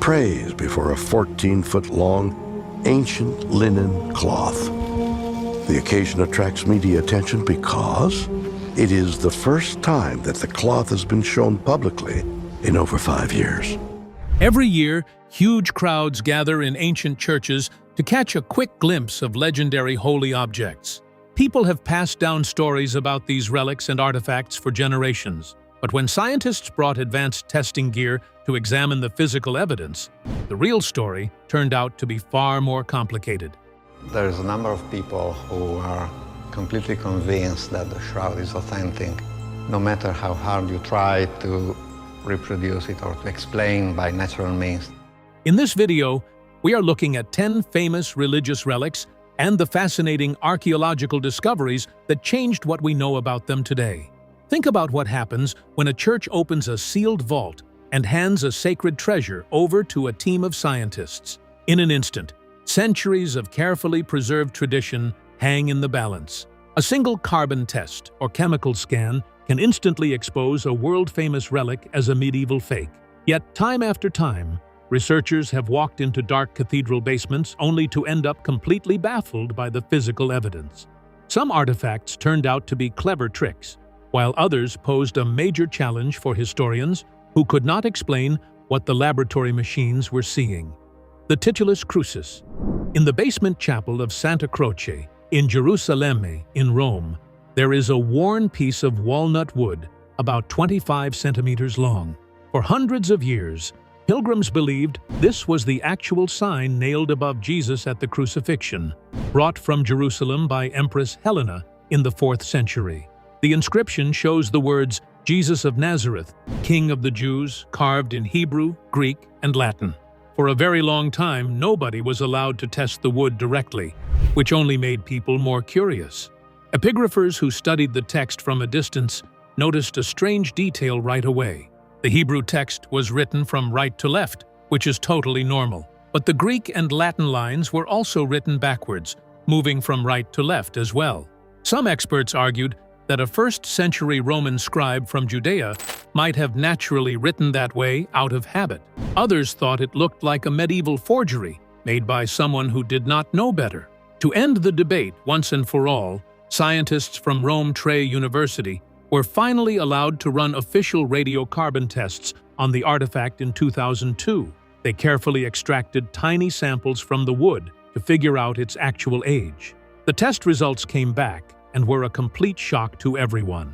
prays before a 14-foot-long, ancient linen cloth. The occasion attracts media attention because it is the first time that the cloth has been shown publicly in over 5 years. Every year, huge crowds gather in ancient churches to catch a quick glimpse of legendary holy objects. People have passed down stories about these relics and artifacts for generations, but when scientists brought advanced testing gear to examine the physical evidence, the real story turned out to be far more complicated. There's a number of people who are completely convinced that the shroud is authentic, no matter how hard you try to reproduce it or to explain by natural means. In this video, we are looking at 10 famous religious relics and the fascinating archaeological discoveries that changed what we know about them today. Think about what happens when a church opens a sealed vault and hands a sacred treasure over to a team of scientists. In an instant, centuries of carefully preserved tradition hang in the balance. A single carbon test or chemical scan can instantly expose a world-famous relic as a medieval fake. Yet, time after time, researchers have walked into dark cathedral basements only to end up completely baffled by the physical evidence. Some artifacts turned out to be clever tricks, while others posed a major challenge for historians who could not explain what the laboratory machines were seeing. The Titulus Crucis. In the basement chapel of Santa Croce, in Gerusalemme, in Rome, there is a worn piece of walnut wood about 25 centimeters long. For hundreds of years, pilgrims believed this was the actual sign nailed above Jesus at the crucifixion, brought from Jerusalem by Empress Helena in the 4th century. The inscription shows the words, "Jesus of Nazareth, King of the Jews," carved in Hebrew, Greek, and Latin. For a very long time, nobody was allowed to test the wood directly, which only made people more curious. Epigraphers who studied the text from a distance noticed a strange detail right away. The Hebrew text was written from right to left, which is totally normal. But the Greek and Latin lines were also written backwards, moving from right to left as well. Some experts argued that a 1st-century Roman scribe from Judea might have naturally written that way out of habit. Others thought it looked like a medieval forgery made by someone who did not know better. To end the debate once and for all, scientists from Rome Tre University were finally allowed to run official radiocarbon tests on the artifact in 2002. They carefully extracted tiny samples from the wood to figure out its actual age. The test results came back and were a complete shock to everyone.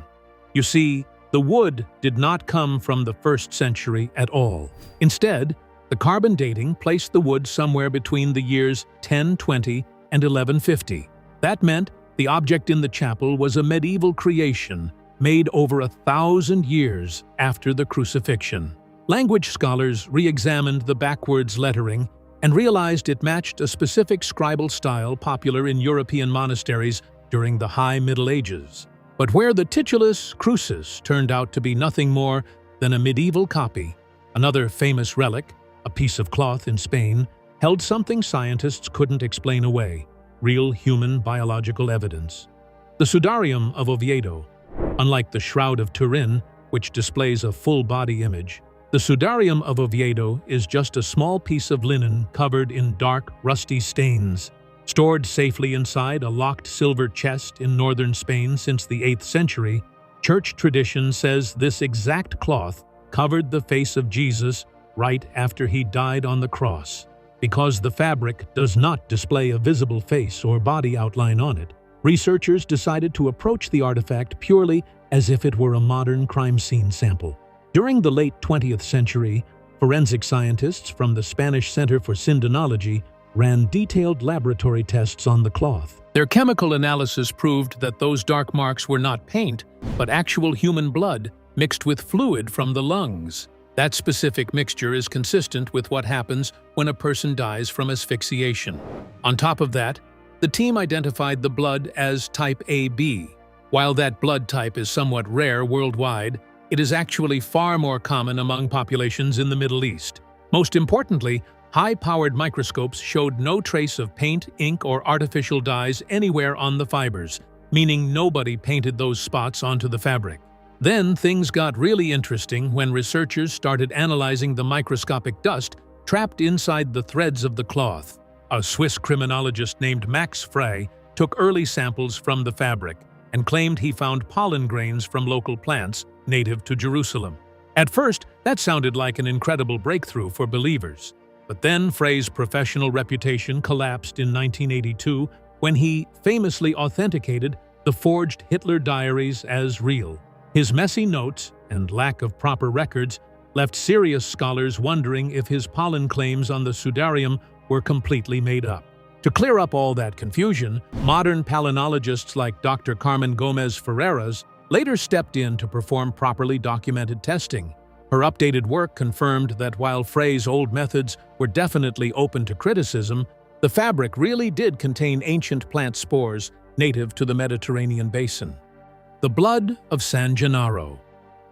You see, the wood did not come from the 1st century at all. Instead, the carbon dating placed the wood somewhere between the years 1020 and 1150. That meant the object in the chapel was a medieval creation made over 1,000 years after the crucifixion. Language scholars re-examined the backwards lettering and realized it matched a specific scribal style popular in European monasteries during the High Middle Ages. But where the Titulus Crucis turned out to be nothing more than a medieval copy, another famous relic, a piece of cloth in Spain, held something scientists couldn't explain away: real human biological evidence. The sudarium of Oviedo. Unlike the shroud of Turin, which displays a full-body image, the sudarium of Oviedo is just a small piece of linen covered in dark, rusty stains. Stored safely inside a locked silver chest in northern Spain since the 8th century, church tradition says this exact cloth covered the face of Jesus right after he died on the cross. Because the fabric does not display a visible face or body outline on it, researchers decided to approach the artifact purely as if it were a modern crime scene sample. During the late 20th century, forensic scientists from the Spanish Center for Syndenology ran detailed laboratory tests on the cloth. Their chemical analysis proved that those dark marks were not paint, but actual human blood mixed with fluid from the lungs. That specific mixture is consistent with what happens when a person dies from asphyxiation. On top of that, the team identified the blood as type AB. While that blood type is somewhat rare worldwide, it is actually far more common among populations in the Middle East. Most importantly, high-powered microscopes showed no trace of paint, ink, or artificial dyes anywhere on the fibers, meaning nobody painted those spots onto the fabric. Then things got really interesting when researchers started analyzing the microscopic dust trapped inside the threads of the cloth. A Swiss criminologist named Max Frey took early samples from the fabric and claimed he found pollen grains from local plants native to Jerusalem. At first, that sounded like an incredible breakthrough for believers. But then Frey's professional reputation collapsed in 1982 when he famously authenticated the forged Hitler diaries as real. His messy notes and lack of proper records left serious scholars wondering if his pollen claims on the sudarium were completely made up. To clear up all that confusion, modern palynologists like Dr. Carmen Gomez Ferreras later stepped in to perform properly documented testing. Her updated work confirmed that while Frey's old methods were definitely open to criticism, the fabric really did contain ancient plant spores native to the Mediterranean basin. The blood of San Gennaro.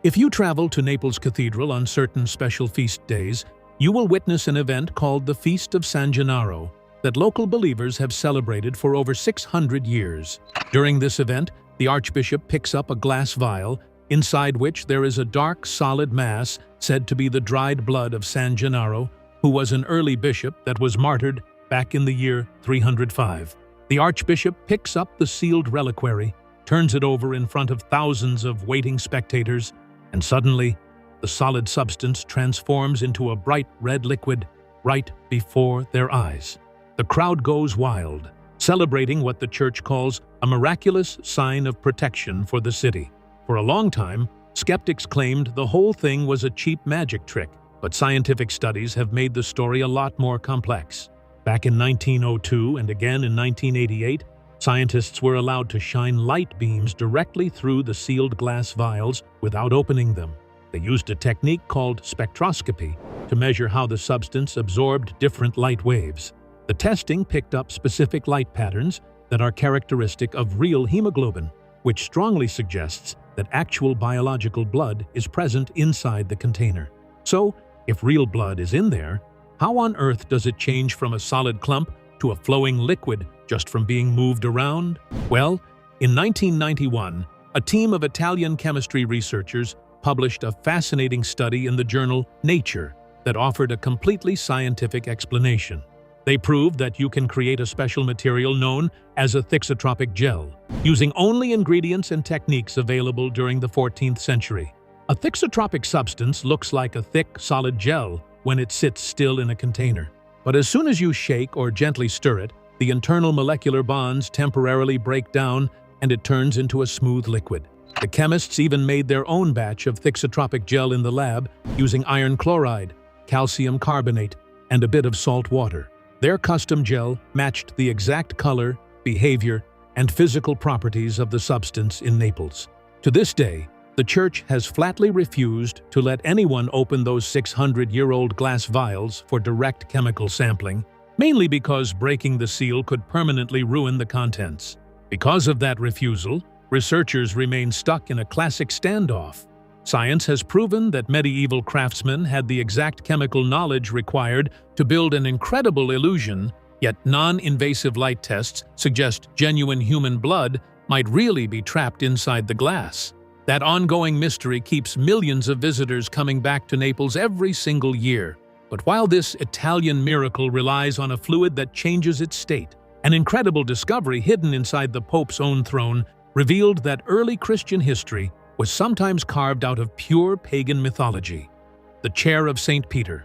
If you travel to Naples Cathedral on certain special feast days, you will witness an event called the Feast of San Gennaro that local believers have celebrated for over 600 years. During this event, the archbishop picks up a glass vial, inside which there is a dark, solid mass said to be the dried blood of San Gennaro, who was an early bishop that was martyred back in the year 305. The archbishop picks up the sealed reliquary, turns it over in front of thousands of waiting spectators, and suddenly, the solid substance transforms into a bright red liquid right before their eyes. The crowd goes wild, celebrating what the church calls a miraculous sign of protection for the city. For a long time, skeptics claimed the whole thing was a cheap magic trick, but scientific studies have made the story a lot more complex. Back in 1902 and again in 1988, scientists were allowed to shine light beams directly through the sealed glass vials without opening them. They used a technique called spectroscopy to measure how the substance absorbed different light waves. The testing picked up specific light patterns that are characteristic of real hemoglobin, which strongly suggests that actual biological blood is present inside the container. So, if real blood is in there, how on earth does it change from a solid clump to a flowing liquid just from being moved around? Well, in 1991, a team of Italian chemistry researchers published a fascinating study in the journal Nature that offered a completely scientific explanation. They proved that you can create a special material known as a thixotropic gel, using only ingredients and techniques available during the 14th century. A thixotropic substance looks like a thick, solid gel when it sits still in a container. But as soon as you shake or gently stir it, the internal molecular bonds temporarily break down and it turns into a smooth liquid. The chemists even made their own batch of thixotropic gel in the lab using iron chloride, calcium carbonate, and a bit of salt water. Their custom gel matched the exact color, behavior, and physical properties of the substance in Naples. To this day, the church has flatly refused to let anyone open those 600-year-old glass vials for direct chemical sampling, mainly because breaking the seal could permanently ruin the contents. Because of that refusal, researchers remain stuck in a classic standoff. Science has proven that medieval craftsmen had the exact chemical knowledge required to build an incredible illusion, yet non-invasive light tests suggest genuine human blood might really be trapped inside the glass. That ongoing mystery keeps millions of visitors coming back to Naples every single year. But while this Italian miracle relies on a fluid that changes its state, an incredible discovery hidden inside the Pope's own throne revealed that early Christian history was sometimes carved out of pure pagan mythology. The Chair of St. Peter.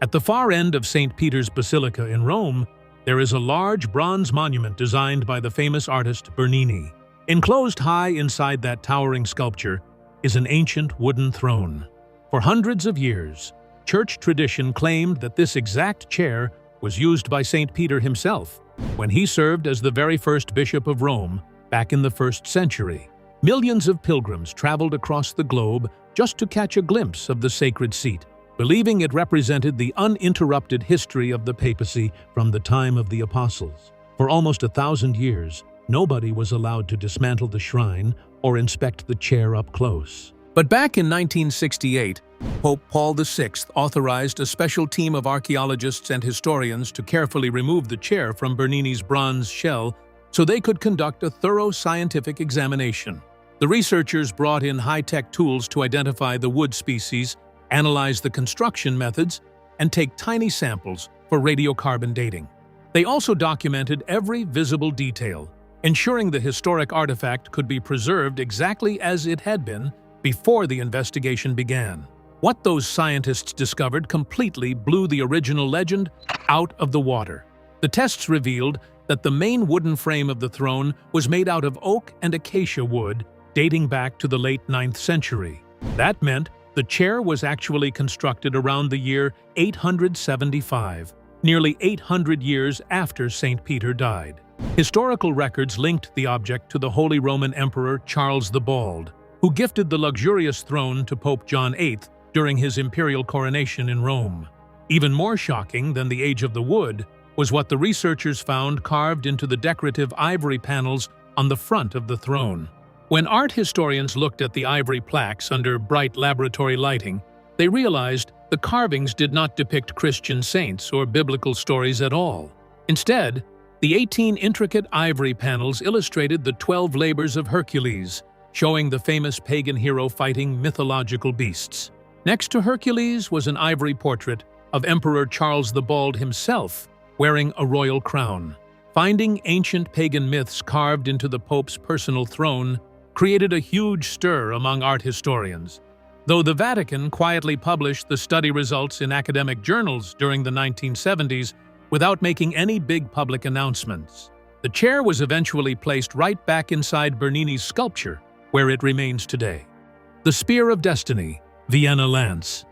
At the far end of St. Peter's Basilica in Rome, there is a large bronze monument designed by the famous artist Bernini. Enclosed high inside that towering sculpture is an ancient wooden throne. For hundreds of years, church tradition claimed that this exact chair was used by St. Peter himself when he served as the very first bishop of Rome back in the 1st century. Millions of pilgrims traveled across the globe just to catch a glimpse of the sacred seat, believing it represented the uninterrupted history of the papacy from the time of the apostles. For almost 1,000 years, nobody was allowed to dismantle the shrine or inspect the chair up close. But back in 1968, Pope Paul VI authorized a special team of archaeologists and historians to carefully remove the chair from Bernini's bronze shell so they could conduct a thorough scientific examination. The researchers brought in high-tech tools to identify the wood species, analyze the construction methods, and take tiny samples for radiocarbon dating. They also documented every visible detail, ensuring the historic artifact could be preserved exactly as it had been before the investigation began. What those scientists discovered completely blew the original legend out of the water. The tests revealed that the main wooden frame of the throne was made out of oak and acacia wood, dating back to the late 9th century. That meant the chair was actually constructed around the year 875, nearly 800 years after St. Peter died. Historical records linked the object to the Holy Roman Emperor Charles the Bald, who gifted the luxurious throne to Pope John VIII during his imperial coronation in Rome. Even more shocking than the age of the wood was what the researchers found carved into the decorative ivory panels on the front of the throne. When art historians looked at the ivory plaques under bright laboratory lighting, they realized the carvings did not depict Christian saints or biblical stories at all. Instead, the 18 intricate ivory panels illustrated the 12 labors of Hercules, showing the famous pagan hero fighting mythological beasts. Next to Hercules was an ivory portrait of Emperor Charles the Bald himself, wearing a royal crown. Finding ancient pagan myths carved into the Pope's personal throne created a huge stir among art historians. Though the Vatican quietly published the study results in academic journals during the 1970s without making any big public announcements, the chair was eventually placed right back inside Bernini's sculpture, where it remains today. The Spear of Destiny, Vienna Lance.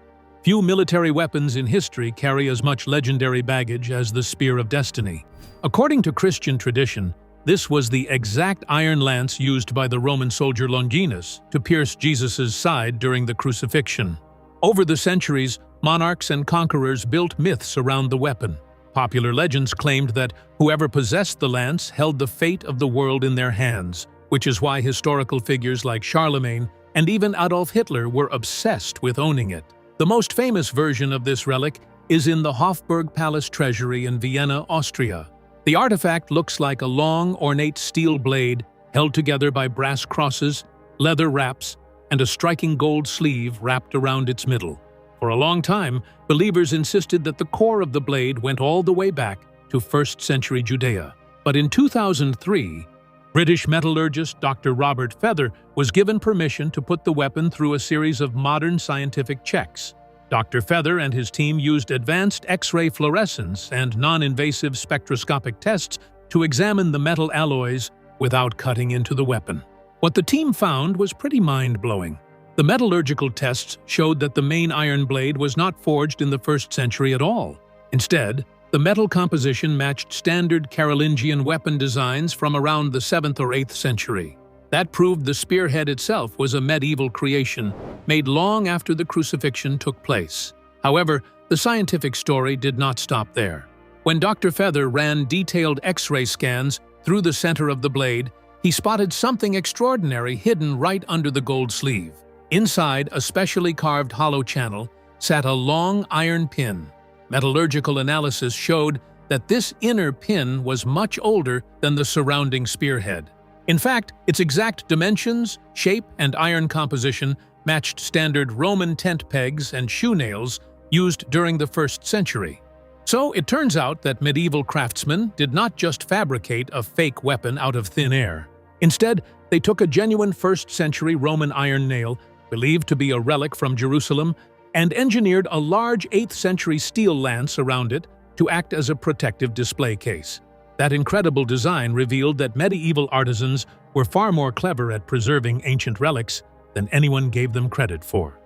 Few military weapons in history carry as much legendary baggage as the Spear of Destiny. According to Christian tradition, this was the exact iron lance used by the Roman soldier Longinus to pierce Jesus' side during the crucifixion. Over the centuries, monarchs and conquerors built myths around the weapon. Popular legends claimed that whoever possessed the lance held the fate of the world in their hands, which is why historical figures like Charlemagne and even Adolf Hitler were obsessed with owning it. The most famous version of this relic is in the Hofburg Palace treasury in Vienna, Austria. The artifact looks like a long, ornate steel blade held together by brass crosses, leather wraps, and a striking gold sleeve wrapped around its middle. For a long time, believers insisted that the core of the blade went all the way back to 1st century Judea. But in 2003, British metallurgist Dr. Robert Feather was given permission to put the weapon through a series of modern scientific checks. Dr. Feather and his team used advanced X-ray fluorescence and non-invasive spectroscopic tests to examine the metal alloys without cutting into the weapon. What the team found was pretty mind-blowing. The metallurgical tests showed that the main iron blade was not forged in the 1st century at all. Instead, the metal composition matched standard Carolingian weapon designs from around the 7th or 8th century. That proved the spearhead itself was a medieval creation, made long after the crucifixion took place. However, the scientific story did not stop there. When Dr. Feather ran detailed X-ray scans through the center of the blade, he spotted something extraordinary hidden right under the gold sleeve. Inside a specially carved hollow channel sat a long iron pin. Metallurgical analysis showed that this inner pin was much older than the surrounding spearhead. In fact, its exact dimensions, shape, and iron composition matched standard Roman tent pegs and shoe nails used during the 1st century. So it turns out that medieval craftsmen did not just fabricate a fake weapon out of thin air. Instead, they took a genuine 1st century Roman iron nail, believed to be a relic from Jerusalem, and engineered a large 8th century steel lance around it to act as a protective display case. That incredible design revealed that medieval artisans were far more clever at preserving ancient relics than anyone gave them credit for.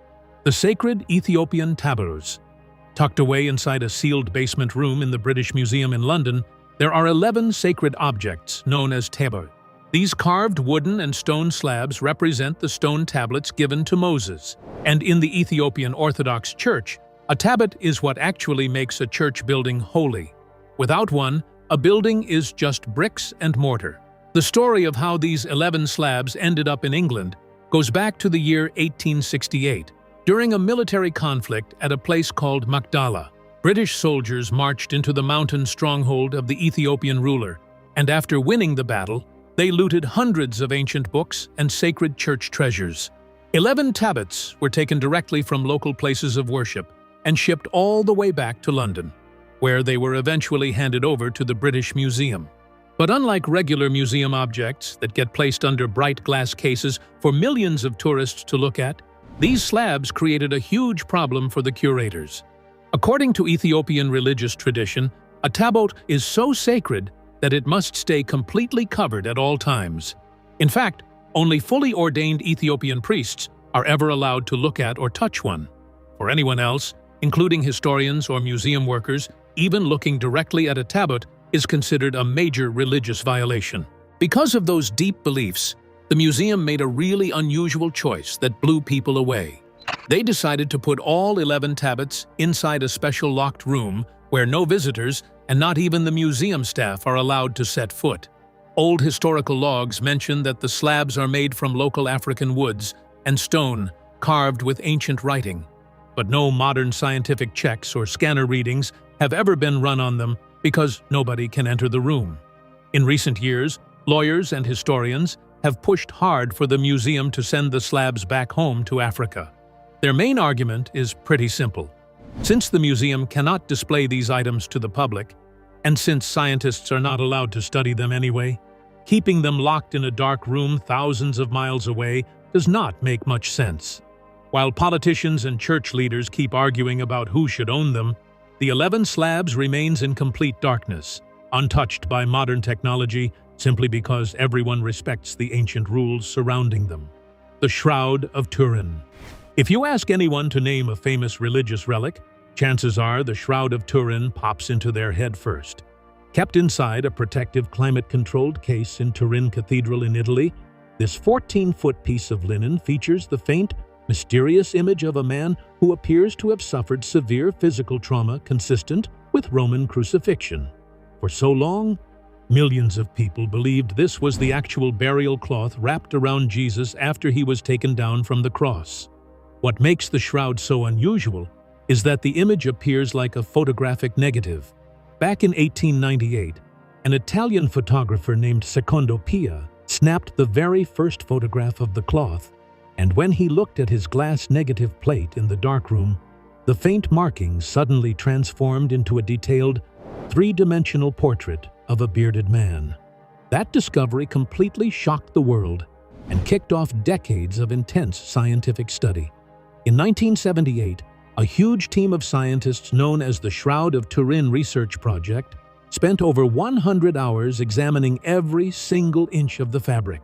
The sacred Ethiopian tabots. Tucked away inside a sealed basement room in the British Museum in London, there are 11 sacred objects known as tabots. These carved wooden and stone slabs represent the stone tablets given to Moses. And in the Ethiopian Orthodox Church, a tabot is what actually makes a church building holy. Without one, a building is just bricks and mortar. The story of how these 11 slabs ended up in England goes back to the year 1868. During a military conflict at a place called Magdala, British soldiers marched into the mountain stronghold of the Ethiopian ruler, and after winning the battle, they looted hundreds of ancient books and sacred church treasures. 11 tabots were taken directly from local places of worship, and shipped all the way back to London, where they were eventually handed over to the British Museum. But unlike regular museum objects that get placed under bright glass cases for millions of tourists to look at, these slabs created a huge problem for the curators. According to Ethiopian religious tradition, a tabot is so sacred that it must stay completely covered at all times. In fact, only fully ordained Ethiopian priests are ever allowed to look at or touch one. For anyone else, including historians or museum workers, even looking directly at a tabot is considered a major religious violation. Because of those deep beliefs, the museum made a really unusual choice that blew people away. They decided to put all 11 tabots inside a special locked room where no visitors and not even the museum staff are allowed to set foot. Old historical logs mention that the slabs are made from local African woods and stone carved with ancient writing, but no modern scientific checks or scanner readings have ever been run on them because nobody can enter the room. In recent years, lawyers and historians have pushed hard for the museum to send the slabs back home to Africa. Their main argument is pretty simple. Since the museum cannot display these items to the public, and since scientists are not allowed to study them anyway, keeping them locked in a dark room thousands of miles away does not make much sense. While politicians and church leaders keep arguing about who should own them, the 11 slabs remains in complete darkness, untouched by modern technology simply because everyone respects the ancient rules surrounding them. The Shroud of Turin. If you ask anyone to name a famous religious relic, chances are the Shroud of Turin pops into their head first. Kept inside a protective climate-controlled case in Turin Cathedral in Italy, this 14-foot piece of linen features the faint, mysterious image of a man who appears to have suffered severe physical trauma consistent with Roman crucifixion. For so long, millions of people believed this was the actual burial cloth wrapped around Jesus after he was taken down from the cross. What makes the shroud so unusual is that the image appears like a photographic negative. Back in 1898, an Italian photographer named Secondo Pia snapped the very first photograph of the cloth, and when he looked at his glass negative plate in the darkroom, the faint markings suddenly transformed into a detailed, three-dimensional portrait of a bearded man. That discovery completely shocked the world and kicked off decades of intense scientific study. In 1978, a huge team of scientists known as the Shroud of Turin Research Project spent over 100 hours examining every single inch of the fabric.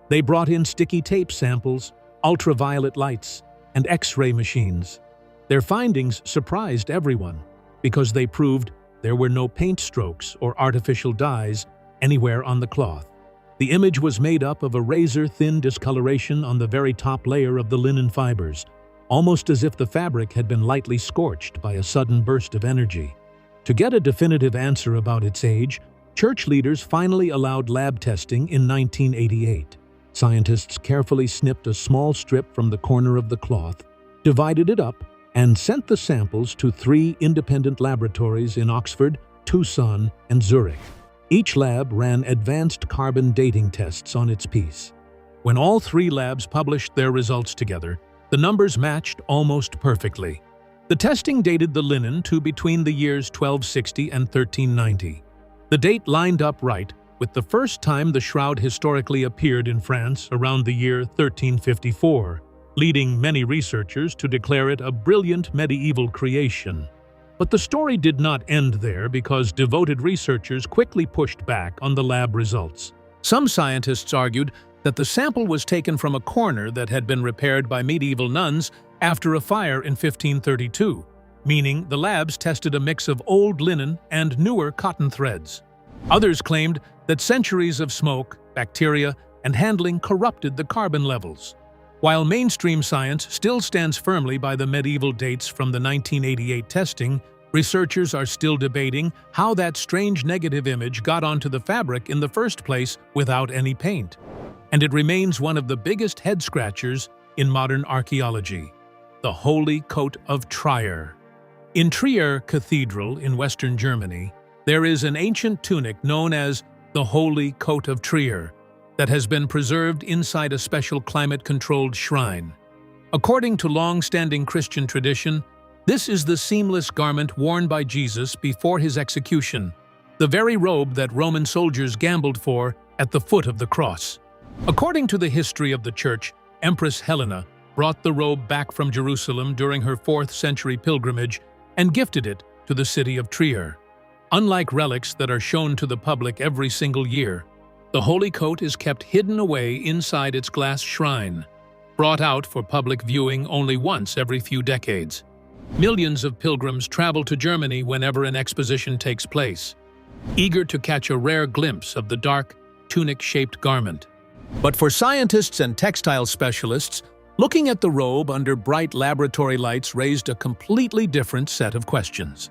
They brought in sticky tape samples, ultraviolet lights, and X-ray machines. Their findings surprised everyone because they proved there were no paint strokes or artificial dyes anywhere on the cloth. The image was made up of a razor-thin discoloration on the very top layer of the linen fibers, almost as if the fabric had been lightly scorched by a sudden burst of energy. To get a definitive answer about its age, church leaders finally allowed lab testing in 1988. Scientists carefully snipped a small strip from the corner of the cloth, divided it up, and sent the samples to 3 independent laboratories in Oxford, Tucson, and Zurich. Each lab ran advanced carbon dating tests on its piece. When all 3 labs published their results together, the numbers matched almost perfectly. The testing dated the linen to between the years 1260 and 1390. The date lined up right with the first time the shroud historically appeared in France around the year 1354, leading many researchers to declare it a brilliant medieval creation. But the story did not end there because devoted researchers quickly pushed back on the lab results. Some scientists argued that the sample was taken from a corner that had been repaired by medieval nuns after a fire in 1532, meaning the labs tested a mix of old linen and newer cotton threads. Others claimed that centuries of smoke, bacteria, and handling corrupted the carbon levels. While mainstream science still stands firmly by the medieval dates from the 1988 testing, researchers are still debating how that strange negative image got onto the fabric in the first place without any paint. And it remains one of the biggest head-scratchers in modern archaeology: the Holy Coat of Trier. In Trier Cathedral in Western Germany, there is an ancient tunic known as the Holy Coat of Trier that has been preserved inside a special climate-controlled shrine. According to long-standing Christian tradition, This is the seamless garment worn by Jesus before his execution, the very robe that Roman soldiers gambled for at the foot of the cross. According to the history of the Church, Empress Helena brought the robe back from Jerusalem during her 4th century pilgrimage and gifted it to the city of Trier. Unlike relics that are shown to the public every single year, the holy coat is kept hidden away inside its glass shrine, brought out for public viewing only once every few decades. Millions of pilgrims travel to Germany whenever an exposition takes place, eager to catch a rare glimpse of the dark, tunic-shaped garment. But for scientists and textile specialists, looking at the robe under bright laboratory lights raised a completely different set of questions.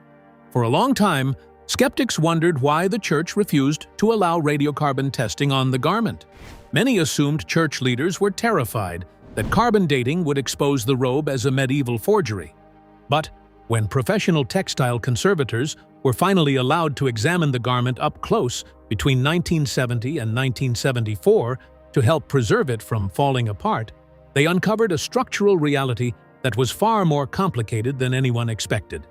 For a long time, skeptics wondered why the Church refused to allow radiocarbon testing on the garment. Many assumed Church leaders were terrified that carbon dating would expose the robe as a medieval forgery. But when professional textile conservators were finally allowed to examine the garment up close between 1970 and 1974 to help preserve it from falling apart, they uncovered a structural reality that was far more complicated than anyone expected.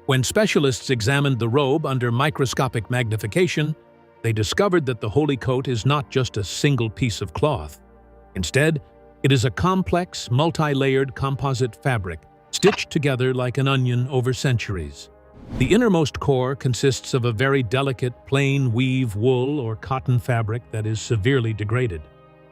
When specialists examined the robe under microscopic magnification, they discovered that the holy coat is not just a single piece of cloth. Instead, it is a complex, multi-layered composite fabric stitched together like an onion over centuries. The innermost core consists of a very delicate, plain weave wool or cotton fabric that is severely degraded.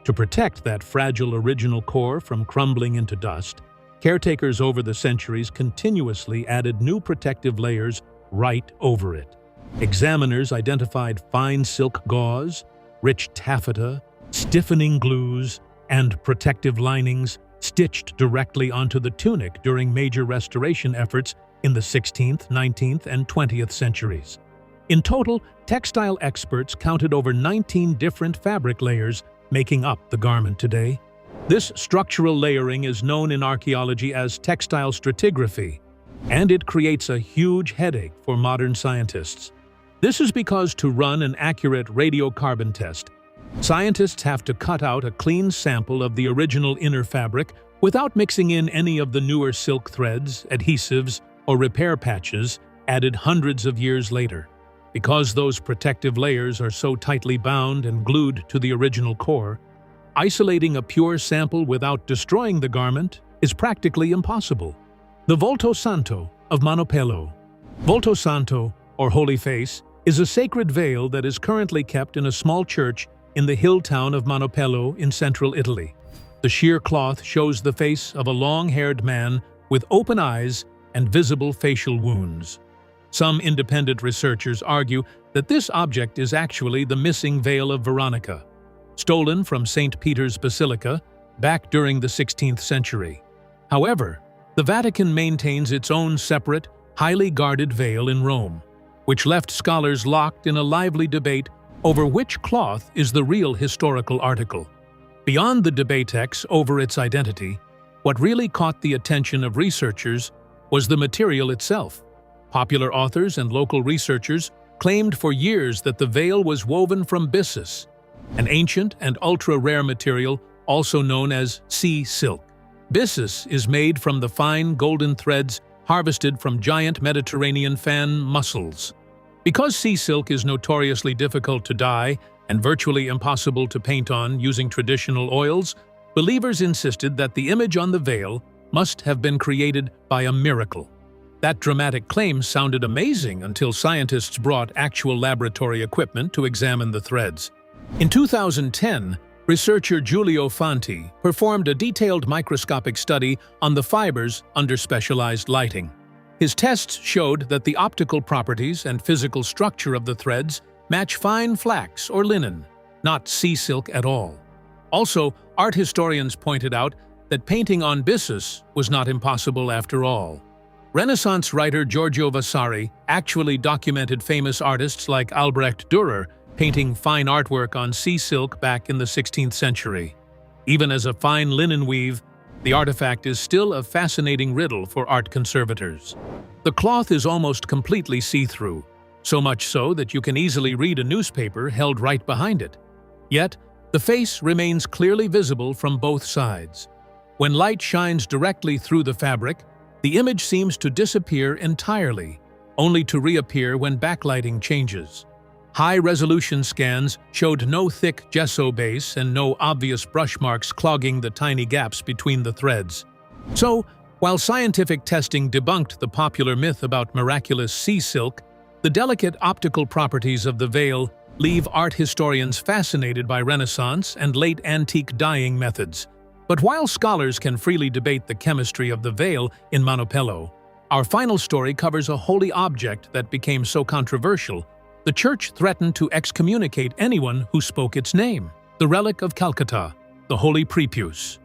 To protect that fragile original core from crumbling into dust, caretakers over the centuries continuously added new protective layers right over it. Examiners identified fine silk gauze, rich taffeta, stiffening glues, and protective linings stitched directly onto the tunic during major restoration efforts in the 16th, 19th, and 20th centuries. In total, textile experts counted over 19 different fabric layers making up the garment today. This structural layering is known in archaeology as textile stratigraphy, and it creates a huge headache for modern scientists. This is because to run an accurate radiocarbon test, scientists have to cut out a clean sample of the original inner fabric without mixing in any of the newer silk threads, adhesives, or repair patches added hundreds of years later. Because those protective layers are so tightly bound and glued to the original core, isolating a pure sample without destroying the garment is practically impossible. The volto santo of Manoppello. Volto santo, or holy face, is a sacred veil that is currently kept in a small church in the hill town of Manoppello in central Italy. The sheer cloth shows the face of a long-haired man with open eyes and visible facial wounds. Some independent researchers argue that this object is actually the missing veil of Veronica, stolen from St. Peter's Basilica back during the 16th century. However, the Vatican maintains its own separate, highly guarded veil in Rome, which left scholars locked in a lively debate over which cloth is the real historical article. Beyond the debatex over its identity, what really caught the attention of researchers was the material itself. Popular authors and local researchers claimed for years that the veil was woven from byssus, an ancient and ultra-rare material also known as sea silk. Byssus is made from the fine golden threads harvested from giant Mediterranean fan mussels. Because sea silk is notoriously difficult to dye and virtually impossible to paint on using traditional oils, believers insisted that the image on the veil must have been created by a miracle. That dramatic claim sounded amazing until scientists brought actual laboratory equipment to examine the threads. In 2010, researcher Giulio Fanti performed a detailed microscopic study on the fibers under specialized lighting. His tests showed that the optical properties and physical structure of the threads match fine flax or linen, not sea silk at all. Also, art historians pointed out that painting on byssus was not impossible after all. Renaissance writer Giorgio Vasari actually documented famous artists like Albrecht Dürer painting fine artwork on sea silk back in the 16th century. Even as a fine linen weave, the artifact is still a fascinating riddle for art conservators. The cloth is almost completely see-through, so much so that you can easily read a newspaper held right behind it. Yet, the face remains clearly visible from both sides. When light shines directly through the fabric, the image seems to disappear entirely, only to reappear when backlighting changes. High-resolution scans showed no thick gesso base and no obvious brush marks clogging the tiny gaps between the threads. So, while scientific testing debunked the popular myth about miraculous sea silk, the delicate optical properties of the veil leave art historians fascinated by Renaissance and late antique dyeing methods. But while scholars can freely debate the chemistry of the veil in Manoppello, our final story covers a holy object that became so controversial, the Church threatened to excommunicate anyone who spoke its name, the relic of Calcutta, the holy prepuse.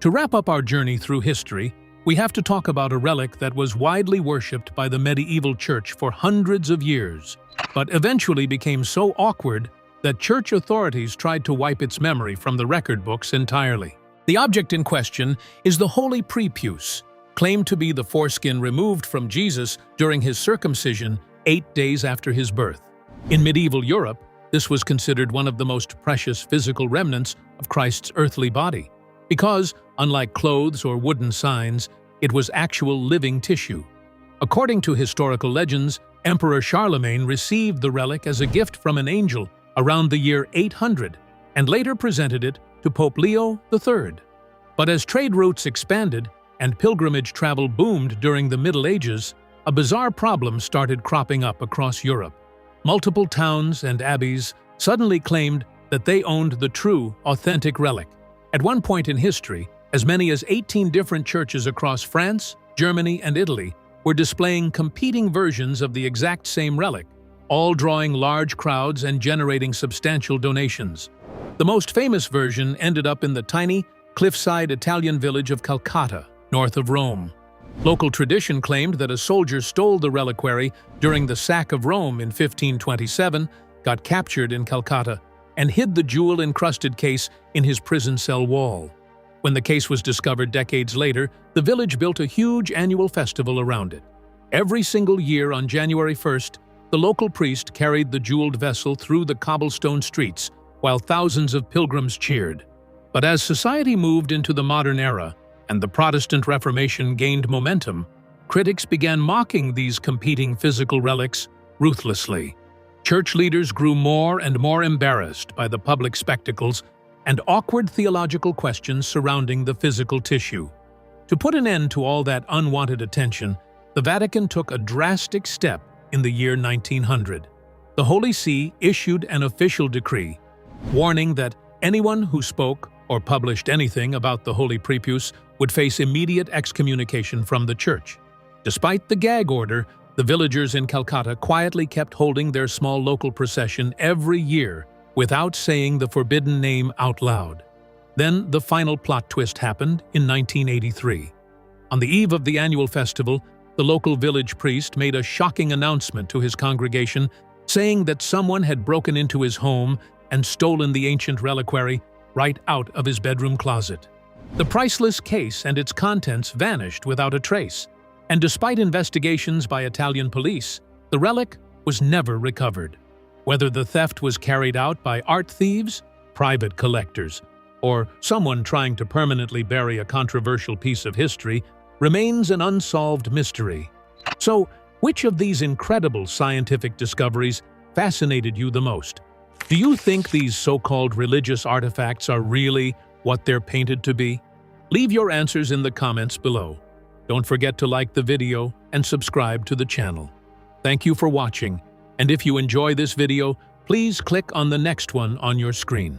To wrap up our journey through history, we have to talk about a relic that was widely worshipped by the medieval church for hundreds of years, but eventually became so awkward that church authorities tried to wipe its memory from the record books entirely. The object in question is the holy prepuse, claimed to be the foreskin removed from Jesus during his circumcision 8 days after his birth. In medieval Europe, this was considered one of the most precious physical remnants of Christ's earthly body, because, unlike clothes or wooden signs, it was actual living tissue. According to historical legends, Emperor Charlemagne received the relic as a gift from an angel around the year 800 and later presented it to Pope Leo III. But as trade routes expanded and pilgrimage travel boomed during the Middle Ages, a bizarre problem started cropping up across Europe. Multiple towns and abbeys suddenly claimed that they owned the true, authentic relic. At one point in history, as many as 18 different churches across France, Germany, and Italy were displaying competing versions of the exact same relic, all drawing large crowds and generating substantial donations. The most famous version ended up in the tiny, cliffside Italian village of Calcutta, north of Rome. Local tradition claimed that a soldier stole the reliquary during the sack of Rome in 1527, got captured in Calcutta, and hid the jewel-encrusted case in his prison cell wall. When the case was discovered decades later, the village built a huge annual festival around it. Every single year on January 1st, the local priest carried the jeweled vessel through the cobblestone streets, while thousands of pilgrims cheered. But as society moved into the modern era, and the Protestant Reformation gained momentum, critics began mocking these competing physical relics ruthlessly. Church leaders grew more and more embarrassed by the public spectacles and awkward theological questions surrounding the physical tissue. To put an end to all that unwanted attention, the Vatican took a drastic step in the year 1900. The Holy See issued an official decree, warning that anyone who spoke or published anything about the holy prepuse would face immediate excommunication from the church. Despite the gag order, the villagers in Calcutta quietly kept holding their small local procession every year without saying the forbidden name out loud. Then the final plot twist happened in 1983. On the eve of the annual festival, the local village priest made a shocking announcement to his congregation, saying that someone had broken into his home and stolen the ancient reliquary right out of his bedroom closet. The priceless case and its contents vanished without a trace, and despite investigations by Italian police, the relic was never recovered. Whether the theft was carried out by art thieves, private collectors, or someone trying to permanently bury a controversial piece of history remains an unsolved mystery. So, which of these incredible scientific discoveries fascinated you the most? Do you think these so-called religious artifacts are really what they're painted to be? Leave your answers in the comments below. Don't forget to like the video and subscribe to the channel. Thank you for watching, and if you enjoy this video, please click on the next one on your screen.